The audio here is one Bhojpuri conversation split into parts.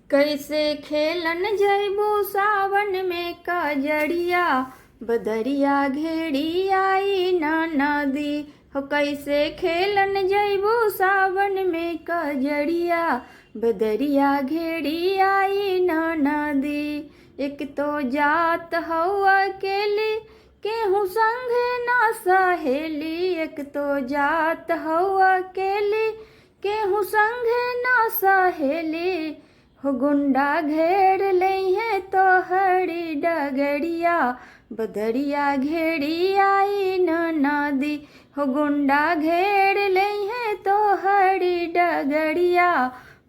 कैसे खेलन जैबू सावन में कजड़िया, बदरिया घेड़ी आई ना नदी हो। कैसे खेलन जैबू सावन में कजड़िया, बदरिया घेड़ी आई ना नदी। एक तो जात हो अकेली, केहू संगे ना सहेली। एक तो जात हो अकेली, केहू संगे ना सहेली हो। गुंडा घेर लई है तो हरी डगड़िया, बदरिया घेड़ी आई न नदी हो। गुंडा घेर लई है तो हरी डगड़िया,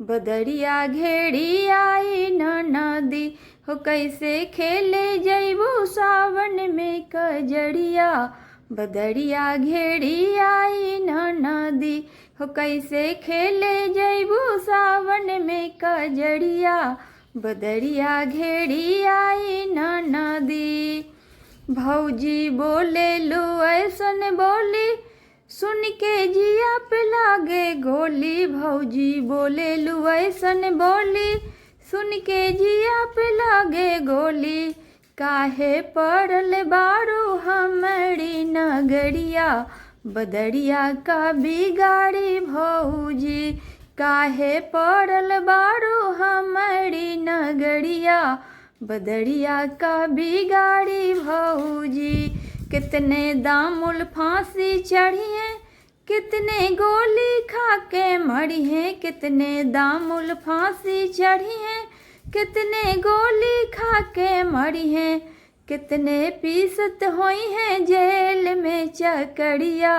बदरिया घेड़ी आई न नदी हो। कैसे खेले जैबू सावन में कजड़िया, बदरिया घेड़ी आई न नदी हो। कैसे खेले जैबू सावन में कजड़िया, बदरिया घेड़ी आई न नदी। भौजी बोले लो ऐसन बोली, सुन के जिया पे लागे गोली। भौजी बोले लो ऐसन बोली, सुन के जिया पे लागे गोली। काहे पड़ल बारू हमारी नगरिया, बदरिया का बिगाड़ी भौजी। काहे पड़ल बारू हमारी नगरिया, बदरिया का बिगाड़ी भौजी। कितने दामुल फांसी चढ़ी है, कितने गोली खा के मरी है। कितने दामुल फांसी चढ़ी है, कितने गोली खा के मरी है। कितने पीसत हुई हैं जेल में चकड़िया,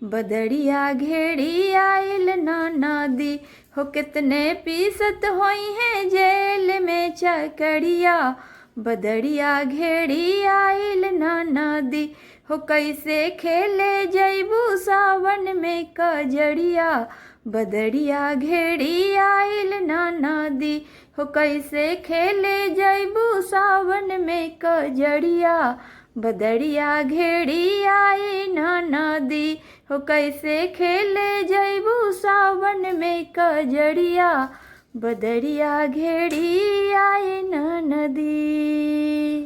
बदरिया घेड़ी आइल ना नदी हो। कितने पीसत हुई हैं जेल में चकड़िया, बदरिया घेड़ी आइल ना नदी हो। कैसे खेले जैबू सावन में कजड़िया, बदरिया घेड़ी आइल ना नदी हो। कैसे खेले जैबू सावन में कजड़िया, बदरिया घेड़ी आई ना नदी हो। कैसे खेले जैबू सावन में कजड़िया, बदरिया घेड़ी आई ना नदी।